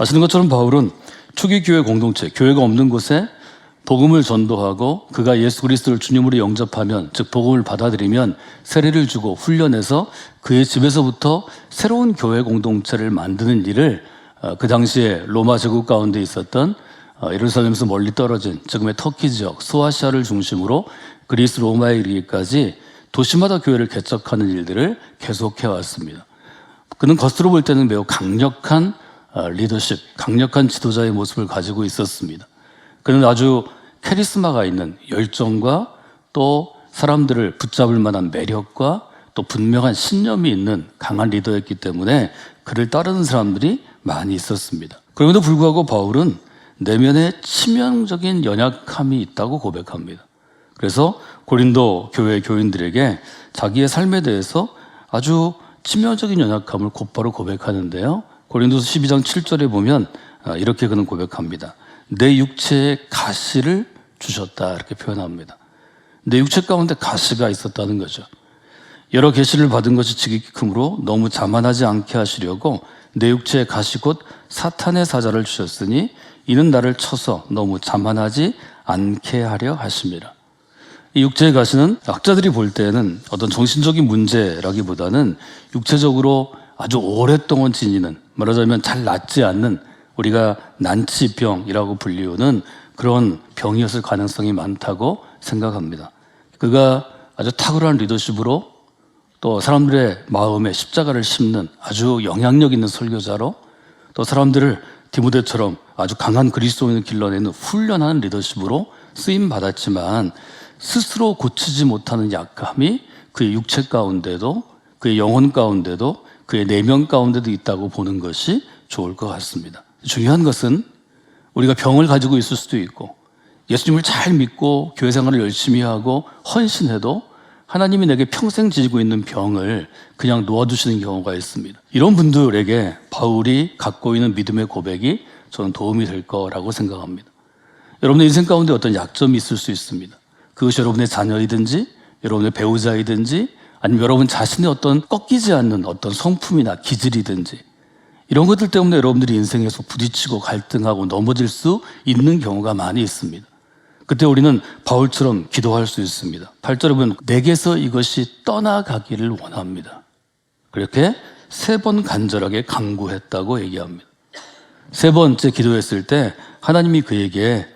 아시는 것처럼 바울은 초기 교회 공동체, 교회가 없는 곳에 복음을 전도하고 그가 예수 그리스도를 주님으로 영접하면, 즉 복음을 받아들이면 세례를 주고 훈련해서 그의 집에서부터 새로운 교회 공동체를 만드는 일을 그 당시에 로마 제국 가운데 있었던 예루살렘에서 멀리 떨어진 지금의 터키 지역 소아시아를 중심으로 그리스 로마에 이르기까지 도시마다 교회를 개척하는 일들을 계속해 왔습니다. 그는 겉으로 볼 때는 매우 강력한 리더십, 강력한 지도자의 모습을 가지고 있었습니다. 그는 아주 카리스마가 있는 열정과 또 사람들을 붙잡을 만한 매력과 또 분명한 신념이 있는 강한 리더였기 때문에 그를 따르는 사람들이 많이 있었습니다. 그럼에도 불구하고 바울은 내면에 치명적인 연약함이 있다고 고백합니다. 그래서 고린도 교회 교인들에게 자기의 삶에 대해서 아주 치명적인 연약함을 곧바로 고백하는데요. 고린도서 12장 7절에 보면 이렇게 그는 고백합니다. 내 육체에 가시를 주셨다, 이렇게 표현합니다. 내 육체 가운데 가시가 있었다는 거죠. 여러 계시를 받은 것이 지극히 크므로 너무 자만하지 않게 하시려고 내 육체에 가시 곧 사탄의 사자를 주셨으니 이는 나를 쳐서 너무 자만하지 않게 하려 하심이라. 이 육체의 가시는 학자들이 볼 때는 어떤 정신적인 문제라기보다는 육체적으로 아주 오랫동안 지니는, 말하자면 잘 낫지 않는, 우리가 난치병이라고 불리우는 그런 병이었을 가능성이 많다고 생각합니다. 그가 아주 탁월한 리더십으로 또 사람들의 마음에 십자가를 심는 아주 영향력 있는 설교자로 또 사람들을 디모데처럼 아주 강한 그리스도인을 길러내는 훈련하는 리더십으로 쓰임 받았지만 스스로 고치지 못하는 약함이 그의 육체 가운데도 그의 영혼 가운데도 그의 내면 가운데도 있다고 보는 것이 좋을 것 같습니다. 중요한 것은 우리가 병을 가지고 있을 수도 있고 예수님을 잘 믿고 교회 생활을 열심히 하고 헌신해도 하나님이 내게 평생 지니고 있는 병을 그냥 놓아두시는 경우가 있습니다. 이런 분들에게 바울이 갖고 있는 믿음의 고백이 저는 도움이 될 거라고 생각합니다. 여러분의 인생 가운데 어떤 약점이 있을 수 있습니다. 그것이 여러분의 자녀이든지 여러분의 배우자이든지 아니면 여러분 자신의 어떤 꺾이지 않는 어떤 성품이나 기질이든지 이런 것들 때문에 여러분들이 인생에서 부딪히고 갈등하고 넘어질 수 있는 경우가 많이 있습니다. 그때 우리는 바울처럼 기도할 수 있습니다. 8절에 보면 내게서 이것이 떠나가기를 원합니다. 그렇게 3번 간절하게 간구했다고 얘기합니다. 3번째 기도했을 때 하나님이 그에게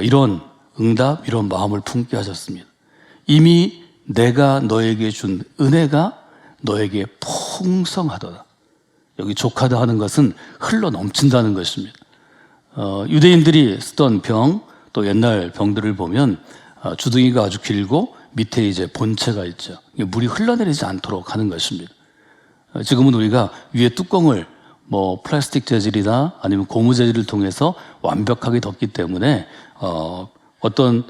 이런 응답, 이런 마음을 품게 하셨습니다. 이미 내가 너에게 준 은혜가 너에게 풍성하도다. 여기 족하다 하는 것은 흘러 넘친다는 것입니다. 유대인들이 쓰던 병, 또 옛날 병들을 보면 주둥이가 아주 길고 밑에 이제 본체가 있죠. 물이 흘러내리지 않도록 하는 것입니다. 지금은 우리가 위에 뚜껑을 플라스틱 재질이나 아니면 고무 재질을 통해서 완벽하게 덮기 때문에 어떤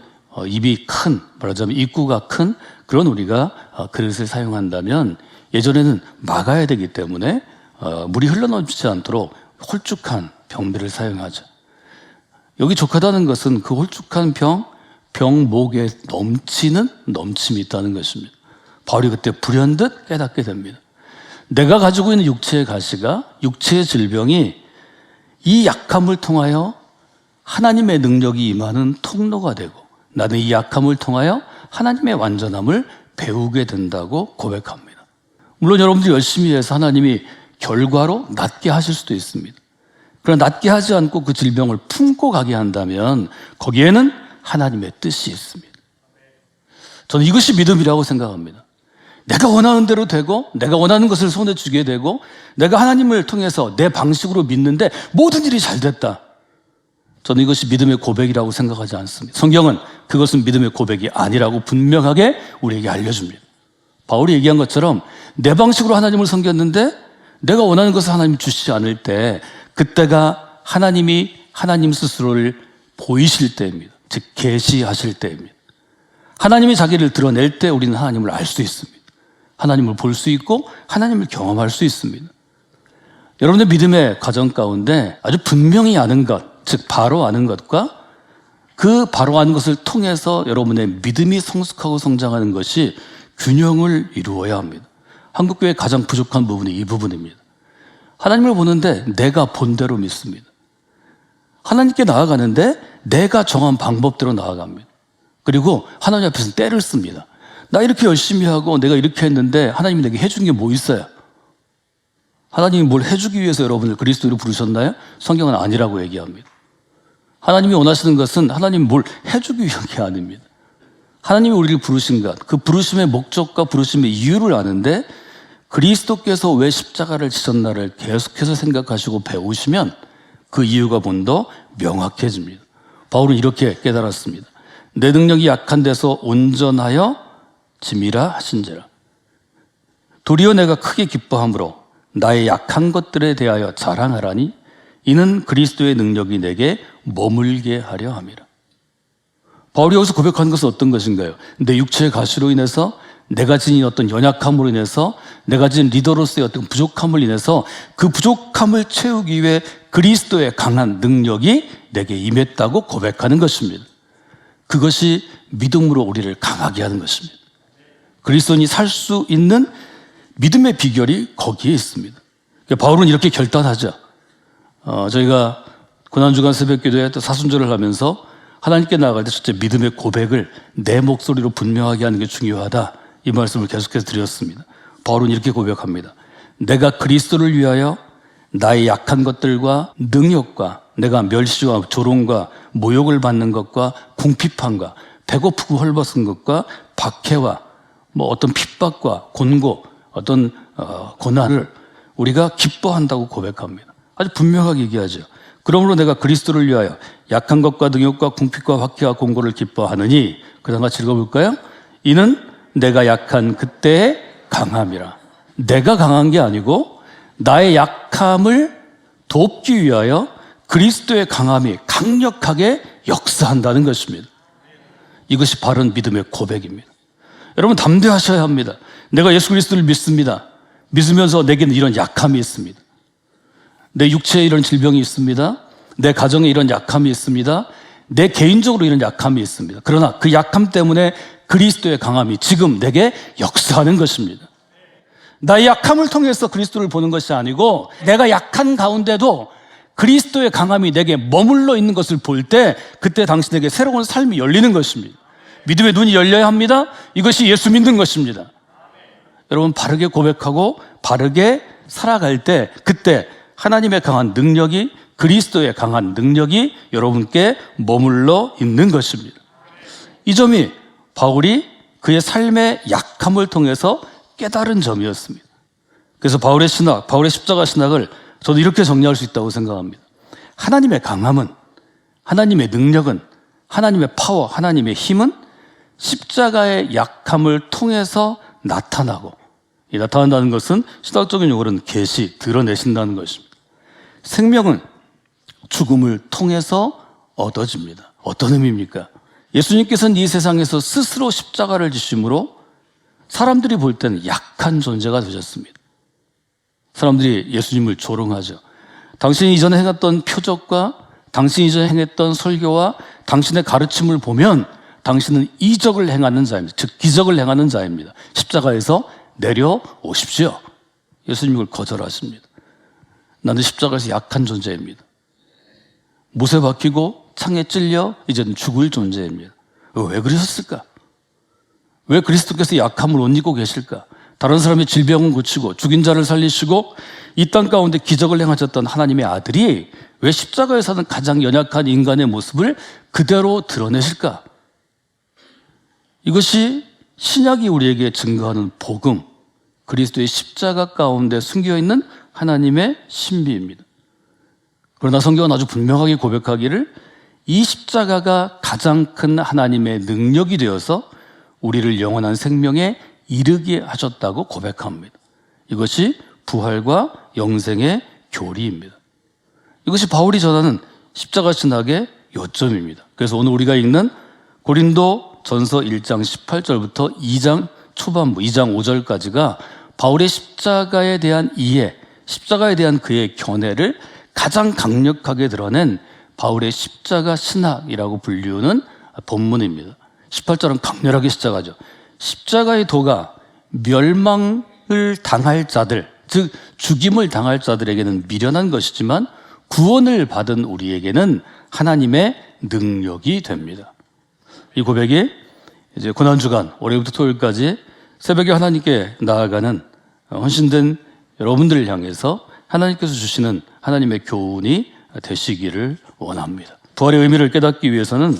입이 큰, 말하자면 입구가 큰 그런 우리가 그릇을 사용한다면 예전에는 막아야 되기 때문에 물이 흘러넘치지 않도록 홀쭉한 병들을 사용하죠. 여기 족하다는 것은 그 홀쭉한 병목에 넘침이 있다는 것입니다. 바울이 그때 불현듯 깨닫게 됩니다. 내가 가지고 있는 육체의 가시가, 육체의 질병이 이 약함을 통하여 하나님의 능력이 임하는 통로가 되고 나는 이 약함을 통하여 하나님의 완전함을 배우게 된다고 고백합니다. 물론 여러분들이 열심히 해서 하나님이 결과로 낫게 하실 수도 있습니다. 그러나 낫게 하지 않고 그 질병을 품고 가게 한다면 거기에는 하나님의 뜻이 있습니다. 저는 이것이 믿음이라고 생각합니다. 내가 원하는 대로 되고 내가 원하는 것을 손에 쥐게 되고 내가 하나님을 통해서 내 방식으로 믿는데 모든 일이 잘 됐다. 저는 이것이 믿음의 고백이라고 생각하지 않습니다. 성경은 그것은 믿음의 고백이 아니라고 분명하게 우리에게 알려줍니다. 바울이 얘기한 것처럼 내 방식으로 하나님을 섬겼는데 내가 원하는 것을 하나님이 주시지 않을 때 그때가 하나님이 하나님 스스로를 보이실 때입니다. 즉 계시하실 때입니다. 하나님이 자기를 드러낼 때 우리는 하나님을 알 수 있습니다. 하나님을 볼 수 있고 하나님을 경험할 수 있습니다. 여러분의 믿음의 과정 가운데 아주 분명히 아는 것, 즉 바로 아는 것과 그 바로 아는 것을 통해서 여러분의 믿음이 성숙하고 성장하는 것이 균형을 이루어야 합니다. 한국교회의 가장 부족한 부분이 이 부분입니다. 하나님을 보는데 내가 본대로 믿습니다. 하나님께 나아가는데 내가 정한 방법대로 나아갑니다. 그리고 하나님 앞에서 때를 씁니다. 나 이렇게 열심히 하고 내가 이렇게 했는데 하나님이 내게 해준 게 뭐 있어요? 하나님이 뭘 해주기 위해서 여러분을 그리스도로 부르셨나요? 성경은 아니라고 얘기합니다. 하나님이 원하시는 것은 하나님이 뭘 해주기 위한 게 아닙니다. 하나님이 우리를 부르신 것, 그 부르심의 목적과 부르심의 이유를 아는데 그리스도께서 왜 십자가를 지셨나를 계속해서 생각하시고 배우시면 그 이유가 좀 더 명확해집니다. 바울은 이렇게 깨달았습니다. 내 능력이 약한 데서 온전하여 짐이라 하신지라. 도리어 내가 크게 기뻐함으로 나의 약한 것들에 대하여 자랑하라니 이는 그리스도의 능력이 내게 머물게 하려 함이라. 바울이 여기서 고백하는 것은 어떤 것인가요? 내 육체의 가시로 인해서 내가 지닌 어떤 연약함으로 인해서 내가 지닌 리더로서의 어떤 부족함을 인해서 그 부족함을 채우기 위해 그리스도의 강한 능력이 내게 임했다고 고백하는 것입니다. 그것이 믿음으로 우리를 강하게 하는 것입니다. 그리스도인이 살 수 있는 믿음의 비결이 거기에 있습니다. 바울은 이렇게 결단하죠. 저희가 고난주간 새벽기도에 또 사순절을 하면서 하나님께 나아갈 때 첫째 믿음의 고백을 내 목소리로 분명하게 하는 게 중요하다. 이 말씀을 계속해서 드렸습니다. 바울은 이렇게 고백합니다. 내가 그리스도를 위하여 나의 약한 것들과 능력과 내가 멸시와 조롱과 모욕을 받는 것과 궁핍함과 배고프고 헐벗은 것과 박해와 어떤 핍박과 곤고 어떤 고난을 우리가 기뻐한다고 고백합니다. 아주 분명하게 얘기하죠. 그러므로 내가 그리스도를 위하여 약한 것과 능욕과 궁핍과 박해와 곤고를 기뻐하느니 그다음 같이 읽어볼까요? 이는 내가 약한 그때의 강함이라. 내가 강한 게 아니고 나의 약함을 돕기 위하여 그리스도의 강함이 강력하게 역사한다는 것입니다. 이것이 바른 믿음의 고백입니다. 여러분 담대하셔야 합니다. 내가 예수 그리스도를 믿습니다. 믿으면서 내게는 이런 약함이 있습니다. 내 육체에 이런 질병이 있습니다. 내 가정에 이런 약함이 있습니다. 내 개인적으로 이런 약함이 있습니다. 그러나 그 약함 때문에 그리스도의 강함이 지금 내게 역사하는 것입니다. 나의 약함을 통해서 그리스도를 보는 것이 아니고 내가 약한 가운데도 그리스도의 강함이 내게 머물러 있는 것을 볼 때 그때 당신에게 새로운 삶이 열리는 것입니다. 믿음의 눈이 열려야 합니다. 이것이 예수 믿는 것입니다. 여러분 바르게 고백하고 바르게 살아갈 때 그때 하나님의 강한 능력이 그리스도의 강한 능력이 여러분께 머물러 있는 것입니다. 이 점이 바울이 그의 삶의 약함을 통해서 깨달은 점이었습니다. 그래서 바울의 신학, 바울의 십자가 신학을 저도 이렇게 정리할 수 있다고 생각합니다. 하나님의 강함은, 하나님의 능력은, 하나님의 파워, 하나님의 힘은 십자가의 약함을 통해서 나타나고, 이 나타난다는 것은 신학적인 용어로는 계시, 드러내신다는 것입니다. 생명은 죽음을 통해서 얻어집니다. 어떤 의미입니까? 예수님께서는 이 세상에서 스스로 십자가를 지심으로 사람들이 볼 때는 약한 존재가 되셨습니다. 사람들이 예수님을 조롱하죠. 당신이 이전에 행했던 표적과 당신이 이전에 행했던 설교와 당신의 가르침을 보면 당신은 이적을 행하는 자입니다. 즉 기적을 행하는 자입니다. 십자가에서 내려오십시오. 예수님을 거절하십니다. 나는 십자가에서 약한 존재입니다. 못에 박히고 창에 찔려 이제는 죽을 존재입니다. 왜 그러셨을까? 왜 그리스도께서 약함을 옷 입고 계실까? 다른 사람의 질병은 고치고 죽인 자를 살리시고 이 땅 가운데 기적을 행하셨던 하나님의 아들이 왜 십자가에 사는 가장 연약한 인간의 모습을 그대로 드러내실까? 이것이 신약이 우리에게 증거하는 복음, 그리스도의 십자가 가운데 숨겨있는 하나님의 신비입니다. 그러나 성경은 아주 분명하게 고백하기를 이 십자가가 가장 큰 하나님의 능력이 되어서 우리를 영원한 생명에 이르게 하셨다고 고백합니다. 이것이 부활과 영생의 교리입니다. 이것이 바울이 전하는 십자가 신학의 요점입니다. 그래서 오늘 우리가 읽는 고린도 전서 1장 18절부터 2장 초반부 2장 5절까지가 바울의 십자가에 대한 이해, 십자가에 대한 그의 견해를 가장 강력하게 드러낸 바울의 십자가 신학이라고 불리우는 본문입니다. 18절은 강렬하게 시작하죠. 십자가의 도가 멸망을 당할 자들, 즉 죽임을 당할 자들에게는 미련한 것이지만 구원을 받은 우리에게는 하나님의 능력이 됩니다. 이 고백이 이제 고난주간 월요일부터 토요일까지 새벽에 하나님께 나아가는 헌신된 여러분들을 향해서 하나님께서 주시는 하나님의 교훈이 되시기를 원합니다. 부활의 의미를 깨닫기 위해서는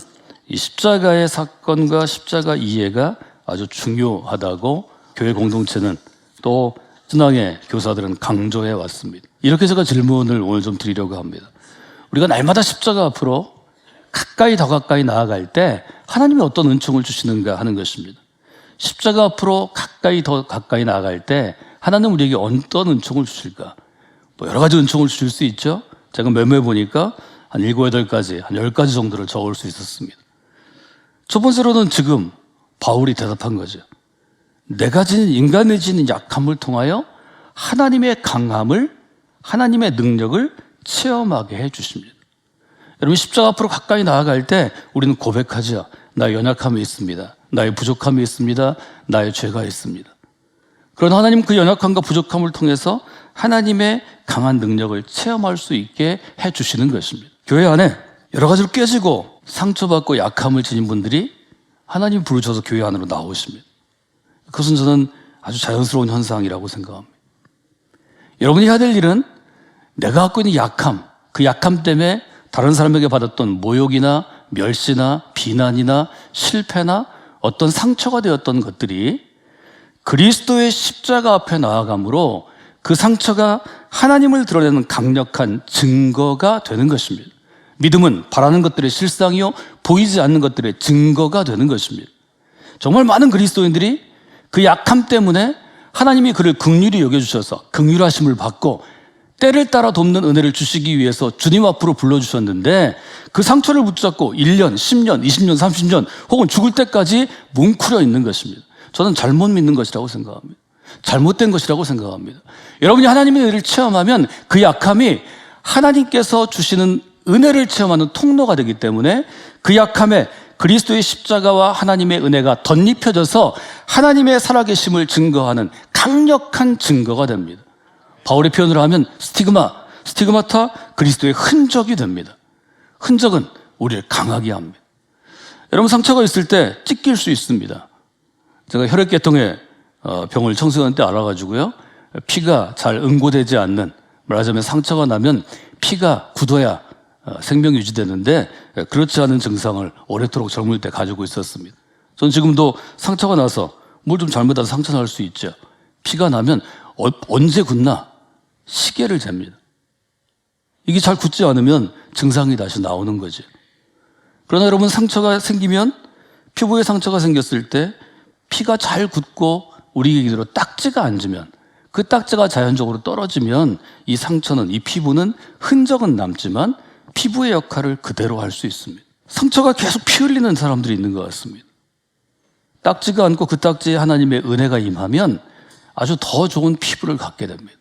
이 십자가의 사건과 십자가 이해가 아주 중요하다고 교회 공동체는 또 신앙의 교사들은 강조해 왔습니다. 이렇게 제가 질문을 오늘 좀 드리려고 합니다. 우리가 날마다 십자가 앞으로 더 가까이 나아갈 때 하나님이 어떤 은총을 주시는가 하는 것입니다. 십자가 앞으로 더 가까이 나아갈 때 하나님 우리에게 어떤 은총을 주실까? 여러 가지 은총을 주실 수 있죠. 제가 메모해 보니까 한 7, 8가지, 한 10가지 정도를 적을 수 있었습니다. 첫 번째로는 지금 바울이 대답한 거죠. 내가 지닌 인간이 지닌 약함을 통하여 하나님의 강함을, 하나님의 능력을 체험하게 해 주십니다. 여러분, 십자가 앞으로 가까이 나아갈 때 우리는 고백하죠. 나의 연약함이 있습니다. 나의 부족함이 있습니다. 나의 죄가 있습니다. 그러나 하나님 그 연약함과 부족함을 통해서 하나님의 강한 능력을 체험할 수 있게 해 주시는 것입니다. 교회 안에 여러 가지로 깨지고 상처받고 약함을 지닌 분들이 하나님 부르셔서 교회 안으로 나오십니다. 그것은 저는 아주 자연스러운 현상이라고 생각합니다. 여러분이 해야 될 일은 내가 갖고 있는 약함, 그 약함 때문에 다른 사람에게 받았던 모욕이나 멸시나 비난이나 실패나 어떤 상처가 되었던 것들이 그리스도의 십자가 앞에 나아감으로 그 상처가 하나님을 드러내는 강력한 증거가 되는 것입니다. 믿음은 바라는 것들의 실상이요 보이지 않는 것들의 증거가 되는 것입니다. 정말 많은 그리스도인들이 그 약함 때문에 하나님이 그를 긍휼히 여겨주셔서 긍휼하심을 받고 때를 따라 돕는 은혜를 주시기 위해서 주님 앞으로 불러주셨는데 그 상처를 붙잡고 1년, 10년, 20년, 30년 혹은 죽을 때까지 뭉클어 있는 것입니다. 저는 잘못 믿는 것이라고 생각합니다. 잘못된 것이라고 생각합니다. 여러분이 하나님의 은혜를 체험하면 그 약함이 하나님께서 주시는 은혜를 체험하는 통로가 되기 때문에 그 약함에 그리스도의 십자가와 하나님의 은혜가 덧입혀져서 하나님의 살아계심을 증거하는 강력한 증거가 됩니다. 바울의 표현을 하면 스티그마타 그리스도의 흔적이 됩니다. 흔적은 우리를 강하게 합니다. 여러분, 상처가 있을 때 찢길 수 있습니다. 제가 혈액계통의 병을 청소년 때 알아가지고요, 피가 잘 응고되지 않는, 말하자면 상처가 나면 피가 굳어야 생명이 유지되는데 그렇지 않은 증상을 오래도록 젊을 때 가지고 있었습니다. 전 지금도 상처가 나서 뭘 좀 잘못해서 상처 날 수 있죠. 피가 나면 언제 굳나 시계를 잽니다. 이게 잘 굳지 않으면 증상이 다시 나오는 거죠. 그러나 여러분, 상처가 생기면, 피부에 상처가 생겼을 때 피가 잘 굳고 우리 얘기대로 딱지가 앉으면, 그 딱지가 자연적으로 떨어지면 이 상처는, 이 피부는 흔적은 남지만 피부의 역할을 그대로 할 수 있습니다. 상처가 계속 피 흘리는 사람들이 있는 것 같습니다. 딱지가 않고 그 딱지에 하나님의 은혜가 임하면 아주 더 좋은 피부를 갖게 됩니다.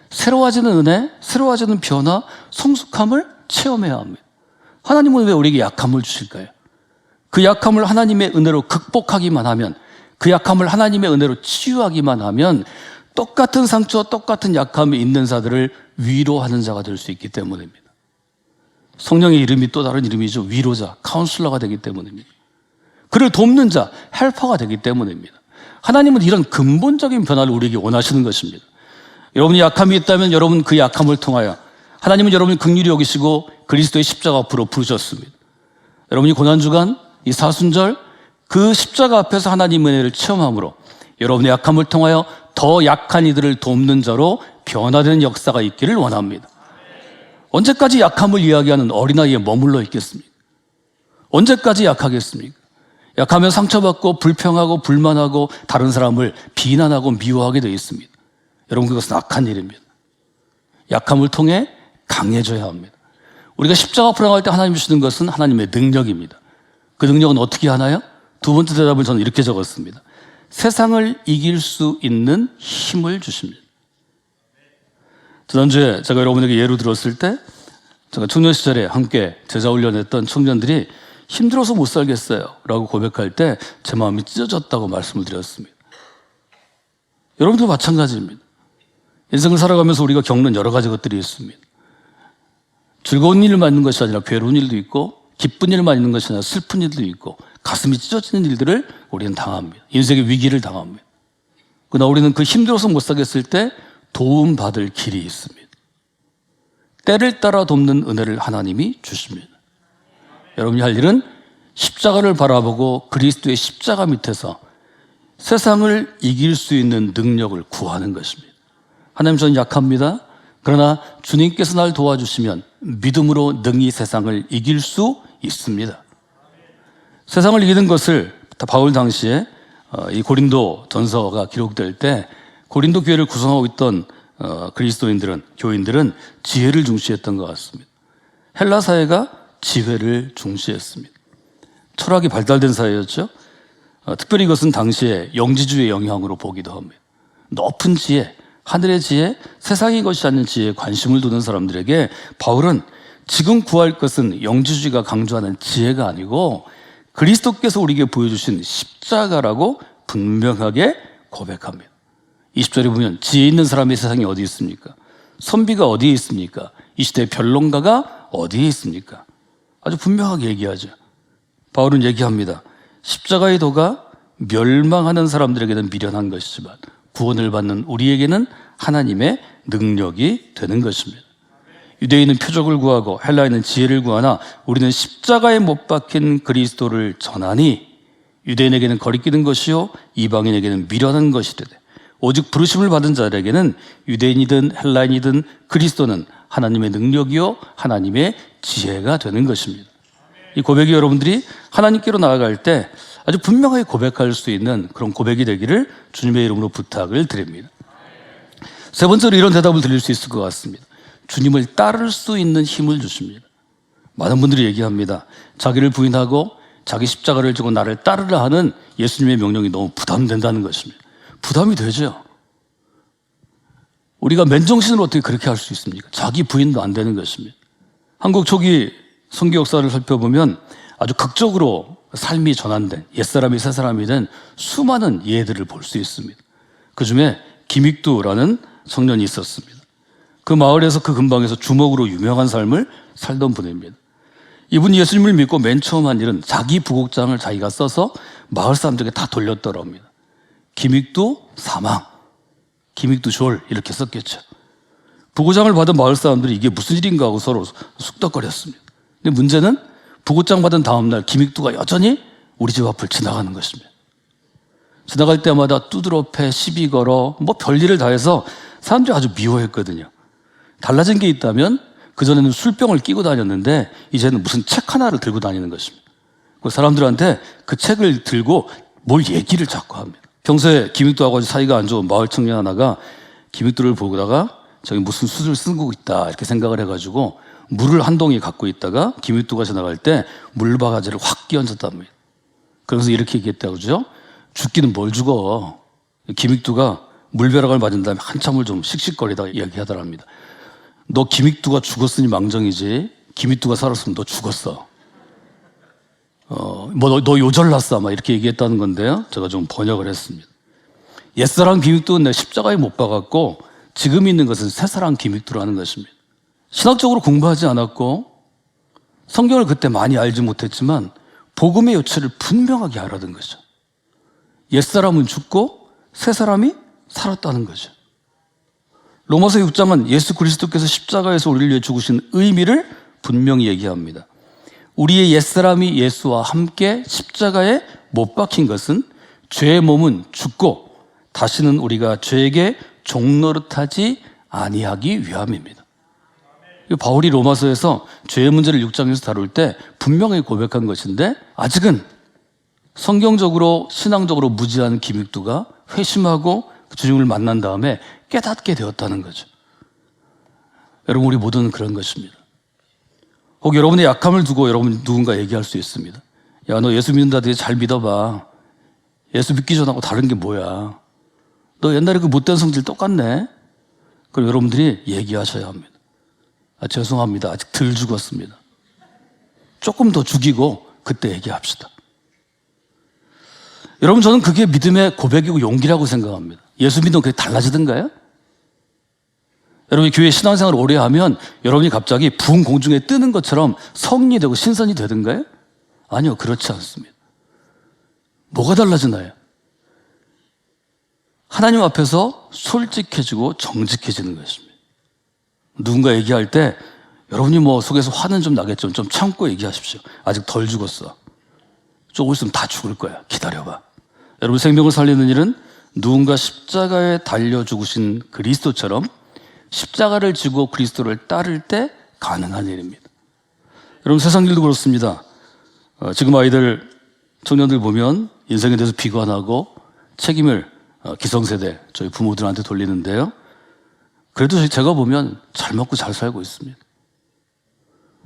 새로워지는 은혜, 새로워지는 변화, 성숙함을 체험해야 합니다. 하나님은 왜 우리에게 약함을 주실까요? 그 약함을 하나님의 은혜로 극복하기만 하면, 그 약함을 하나님의 은혜로 치유하기만 하면 똑같은 상처, 똑같은 약함이 있는 자들을 위로하는 자가 될 수 있기 때문입니다. 성령의 이름이 또 다른 이름이죠. 위로자, 카운슬러가 되기 때문입니다. 그를 돕는 자, 헬퍼가 되기 때문입니다. 하나님은 이런 근본적인 변화를 우리에게 원하시는 것입니다. 여러분이 약함이 있다면 여러분 그 약함을 통하여 하나님은 여러분을 긍휼히 여기시고 그리스도의 십자가 앞으로 부르셨습니다. 여러분이 고난주간, 이 사순절, 그 십자가 앞에서 하나님의 은혜를 체험함으로 여러분의 약함을 통하여 더 약한 이들을 돕는 자로 변화되는 역사가 있기를 원합니다. 언제까지 약함을 이야기하는 어린아이에 머물러 있겠습니까? 언제까지 약하겠습니까? 약하면 상처받고 불평하고 불만하고 다른 사람을 비난하고 미워하게 되어 있습니다. 여러분, 그것은 악한 일입니다. 약함을 통해 강해져야 합니다. 우리가 십자가 앞으로 나갈 때 하나님 주시는 것은 하나님의 능력입니다. 그 능력은 어떻게 하나요? 두 번째 대답을 저는 이렇게 적었습니다. 세상을 이길 수 있는 힘을 주십니다. 지난주에 제가 여러분에게 예로 들었을 때, 제가 청년 시절에 함께 제자 훈련했던 청년들이 힘들어서 못 살겠어요 라고 고백할 때 제 마음이 찢어졌다고 말씀을 드렸습니다. 여러분도 마찬가지입니다. 인생을 살아가면서 우리가 겪는 여러 가지 것들이 있습니다. 즐거운 일만 있는 것이 아니라 괴로운 일도 있고, 기쁜 일만 있는 것이 아니라 슬픈 일도 있고, 가슴이 찢어지는 일들을 우리는 당합니다. 인생의 위기를 당합니다. 그러나 우리는 그 힘들어서 못 살겠을 때 도움받을 길이 있습니다. 때를 따라 돕는 은혜를 하나님이 주십니다. 여러분이 할 일은 십자가를 바라보고 그리스도의 십자가 밑에서 세상을 이길 수 있는 능력을 구하는 것입니다. 하나님, 저는 약합니다. 그러나 주님께서 날 도와주시면 믿음으로 능히 세상을 이길 수 있습니다. 세상을 이기는 것을 바울 당시에 이 고린도 전서가 기록될 때 고린도 교회를 구성하고 있던 그리스도인들은, 교인들은 지혜를 중시했던 것 같습니다. 헬라 사회가 지혜를 중시했습니다. 철학이 발달된 사회였죠. 특별히 이것은 당시에 영지주의 영향으로 보기도 합니다. 높은 지혜, 하늘의 지혜, 세상의 것이 아닌 지혜에 관심을 두는 사람들에게 바울은 지금 구할 것은 영지주의가 강조하는 지혜가 아니고 그리스도께서 우리에게 보여주신 십자가라고 분명하게 고백합니다. 20절에 보면 지혜 있는 사람이 세상에 어디 있습니까? 선비가 어디에 있습니까? 이 시대의 변론가가 어디에 있습니까? 아주 분명하게 얘기하죠. 바울은 얘기합니다. 십자가의 도가 멸망하는 사람들에게는 미련한 것이지만 구원을 받는 우리에게는 하나님의 능력이 되는 것입니다. 유대인은 표적을 구하고 헬라인은 지혜를 구하나 우리는 십자가에 못 박힌 그리스도를 전하니 유대인에게는 거리끼는 것이요 이방인에게는 미련한 것이 되되 오직 부르심을 받은 자들에게는 유대인이든 헬라인이든 그리스도는 하나님의 능력이요 하나님의 지혜가 되는 것입니다. 이 고백이 여러분들이 하나님께로 나아갈 때 아주 분명하게 고백할 수 있는 그런 고백이 되기를 주님의 이름으로 부탁을 드립니다. 세 번째로 이런 대답을 드릴 수 있을 것 같습니다. 주님을 따를 수 있는 힘을 주십니다. 많은 분들이 얘기합니다. 자기를 부인하고 자기 십자가를 지고 나를 따르라 하는 예수님의 명령이 너무 부담된다는 것입니다. 부담이 되죠. 우리가 맨정신으로 어떻게 그렇게 할 수 있습니까? 자기 부인도 안 되는 것입니다. 한국 초기 선교 역사를 살펴보면 아주 극적으로 삶이 전환된, 옛사람이 새사람이 된 수많은 예들을 볼 수 있습니다. 그 중에 김익두라는 청년이 있었습니다. 그 마을에서 그 근방에서 주먹으로 유명한 삶을 살던 분입니다. 이분이 예수님을 믿고 맨 처음 한 일은 자기 부곡장을 자기가 써서 마을 사람들에게 다 돌렸더랍니다. 김익두 사망, 김익두 졸 이렇게 썼겠죠. 부고장을 받은 마을 사람들이 이게 무슨 일인가 하고 서로 쑥덕거렸습니다. 근데 문제는 부고장 받은 다음 날 김익두가 여전히 우리 집 앞을 지나가는 것입니다. 지나갈 때마다 두드러 패, 시비 걸어 뭐 별일을 다 해서 사람들이 아주 미워했거든요. 달라진 게 있다면 그전에는 술병을 끼고 다녔는데 이제는 무슨 책 하나를 들고 다니는 것입니다. 그 사람들한테 그 책을 들고 뭘 얘기를 자꾸 합니다. 평소에 김익두하고 사이가 안 좋은 마을 청년 하나가 김익두를 보다가 저기 무슨 숯을 쓰고 있다 이렇게 생각을 해가지고 물을 한 동이 갖고 있다가 김익두가 지나갈 때 물바가지를 확 끼얹었답니다. 그래서 이렇게 얘기했다고 그러죠. 죽기는 뭘 죽어. 김익두가 물벼락을 맞은 다음에 한참을 좀 씩씩거리다가 이야기하더랍니다. 너 김익두가 죽었으니 망정이지 김익두가 살았으면 너 죽었어. 너 요절났어 아마 이렇게 얘기했다는 건데요. 제가 좀 번역을 했습니다. 옛사람 김익두는 내 십자가에 못 박았고 지금 있는 것은 새사람 김익두라는 것입니다. 신학적으로 공부하지 않았고 성경을 그때 많이 알지 못했지만 복음의 요체를 분명하게 알아든 거죠. 옛사람은 죽고 새사람이 살았다는 거죠. 로마서 6장은 예수 그리스도께서 십자가에서 우리를 위해 죽으신 의미를 분명히 얘기합니다. 우리의 옛사람이 예수와 함께 십자가에 못 박힌 것은 죄의 몸은 죽고 다시는 우리가 죄에게 종노릇하지 아니하기 위함입니다. 바울이 로마서에서 죄의 문제를 6장에서 다룰 때 분명히 고백한 것인데 아직은 성경적으로 신앙적으로 무지한 김익두가 회심하고 주님을 만난 다음에 깨닫게 되었다는 거죠. 여러분 우리 모두는 그런 것입니다. 혹 여러분의 약함을 두고 여러분 누군가 얘기할 수 있습니다. 야, 너 예수 믿는다더니 잘 믿어봐. 예수 믿기 전하고 다른 게 뭐야. 너 옛날에 그 못된 성질 똑같네. 그럼 여러분들이 얘기하셔야 합니다. 죄송합니다. 아직 덜 죽었습니다. 조금 더 죽이고 그때 얘기합시다. 여러분 저는 그게 믿음의 고백이고 용기라고 생각합니다. 예수 믿으면 그게 달라지던가요? 여러분이 교회 신앙생활을 오래 하면 여러분이 갑자기 붕 공중에 뜨는 것처럼 성인이 되고 신선이 되던가요? 아니요, 그렇지 않습니다. 뭐가 달라지나요? 하나님 앞에서 솔직해지고 정직해지는 것입니다. 누군가 얘기할 때 여러분이 뭐 속에서 화는 좀 나겠지만 좀 참고 얘기하십시오. 아직 덜 죽었어. 조금 있으면 다 죽을 거야. 기다려봐. 여러분 생명을 살리는 일은 누군가 십자가에 달려 죽으신 그리스도처럼 십자가를 지고 그리스도를 따를 때 가능한 일입니다. 여러분 세상 일도 그렇습니다. 지금 아이들, 청년들 보면 인생에 대해서 비관하고 책임을 기성세대, 저희 부모들한테 돌리는데요. 그래도 제가 보면 잘 먹고 잘 살고 있습니다.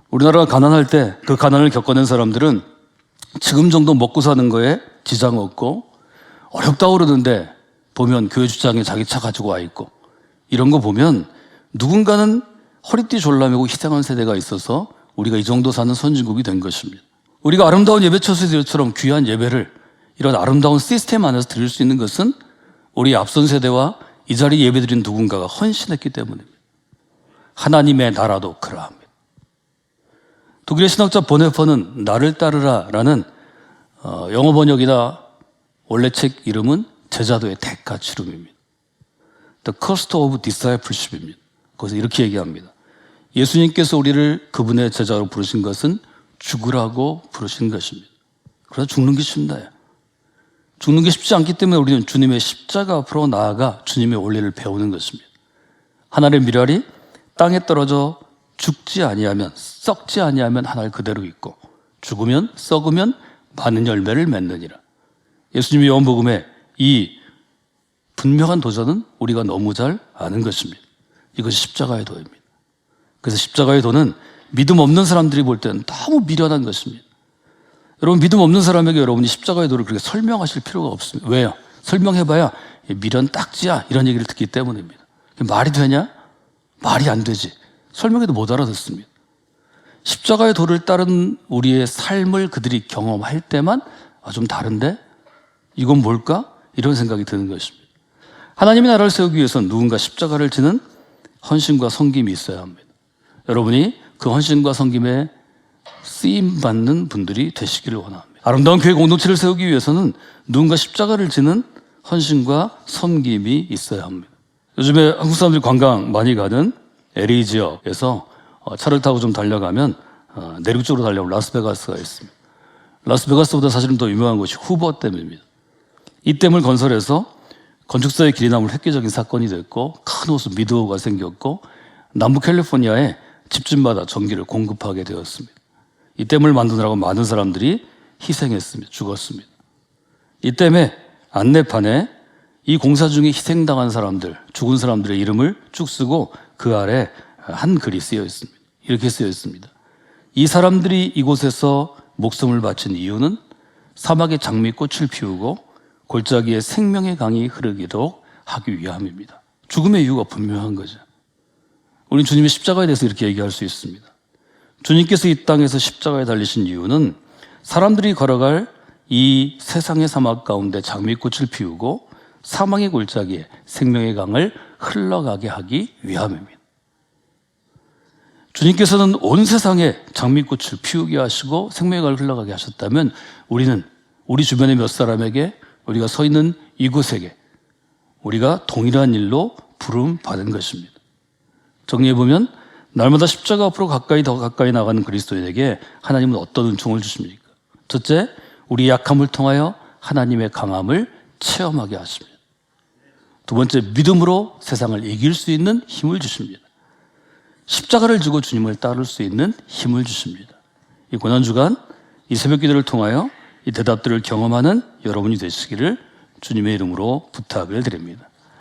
우리나라가 가난할 때 그 가난을 겪어낸 사람들은 지금 정도 먹고 사는 거에 지장 없고 어렵다고 그러는데 보면 교회 주차장에 자기 차 가지고 와 있고 이런 거 보면 누군가는 허리띠 졸라매고 희생한 세대가 있어서 우리가 이 정도 사는 선진국이 된 것입니다. 우리가 아름다운 예배 처소들처럼 귀한 예배를 이런 아름다운 시스템 안에서 드릴 수 있는 것은 우리 앞선 세대와 이 자리에 예배드린 누군가가 헌신했기 때문입니다. 하나님의 나라도 그러합니다. 독일의 신학자 보네퍼는 나를 따르라 라는 영어 번역이나 원래 책 이름은 제자도의 대가 치름입니다. The cost of discipleship입니다. 거기서 이렇게 얘기합니다. 예수님께서 우리를 그분의 제자로 부르신 것은 죽으라고 부르신 것입니다. 그래서 죽는 게 쉽나요? 죽는 게 쉽지 않기 때문에 우리는 주님의 십자가 앞으로 나아가 주님의 원리를 배우는 것입니다. 하나의 밀알이 땅에 떨어져 죽지 아니하면, 썩지 아니하면 하늘 그대로 있고 죽으면, 썩으면 많은 열매를 맺느니라. 예수님의 요한복음에 이 분명한 도전은 우리가 너무 잘 아는 것입니다. 이것이 십자가의 도입니다. 그래서 십자가의 도는 믿음 없는 사람들이 볼 때는 너무 미련한 것입니다. 여러분 믿음 없는 사람에게 여러분이 십자가의 도를 그렇게 설명하실 필요가 없습니다. 왜요? 설명해봐야 미련 딱지야 이런 얘기를 듣기 때문입니다. 말이 되냐? 말이 안 되지. 설명해도 못 알아듣습니다. 십자가의 도를 따른 우리의 삶을 그들이 경험할 때만 좀 다른데? 이건 뭘까? 이런 생각이 드는 것입니다. 하나님의 나라를 세우기 위해서는 누군가 십자가를 지는 헌신과 섬김이 있어야 합니다. 여러분이 그 헌신과 섬김에 쓰임받는 분들이 되시기를 원합니다. 아름다운 교회 공동체를 세우기 위해서는 누군가 십자가를 지는 헌신과 섬김이 있어야 합니다. 요즘에 한국 사람들이 관광 많이 가는 LA 지역에서 차를 타고 좀 달려가면 내륙 쪽으로 달려오면 라스베가스가 있습니다. 라스베가스보다 사실은 더 유명한 곳이 후버댐입니다. 이 댐을 건설해서 건축사의 길이 남을 획기적인 사건이 됐고 큰 호수 미드호가 생겼고 남부 캘리포니아에 집집마다 전기를 공급하게 되었습니다. 이 댐을 만드느라고 많은 사람들이 희생했습니다. 죽었습니다. 이 댐의 안내판에 이 공사 중에 희생당한 사람들, 죽은 사람들의 이름을 쭉 쓰고 그 아래 한 글이 쓰여 있습니다. 이렇게 쓰여 있습니다. 이 사람들이 이곳에서 목숨을 바친 이유는 사막에 장미꽃을 피우고 골짜기에 생명의 강이 흐르기도 하기 위함입니다. 죽음의 이유가 분명한 거죠. 우리는 주님의 십자가에 대해서 이렇게 얘기할 수 있습니다. 주님께서 이 땅에서 십자가에 달리신 이유는 사람들이 걸어갈 이 세상의 사막 가운데 장미꽃을 피우고 사망의 골짜기에 생명의 강을 흘러가게 하기 위함입니다. 주님께서는 온 세상에 장미꽃을 피우게 하시고 생명의 강을 흘러가게 하셨다면 우리는 우리 주변의 몇 사람에게 우리가 서 있는 이곳에게 우리가 동일한 일로 부름 받은 것입니다. 정리해보면 날마다 십자가 앞으로 더 가까이 나가는 그리스도인에게 하나님은 어떤 은총을 주십니까? 첫째, 우리 약함을 통하여 하나님의 강함을 체험하게 하십니다. 두 번째, 믿음으로 세상을 이길 수 있는 힘을 주십니다. 십자가를 지고 주님을 따를 수 있는 힘을 주십니다. 이 고난주간, 이 새벽기도를 통하여 이 대답들을 경험하는 여러분이 되시기를 주님의 이름으로 부탁을 드립니다.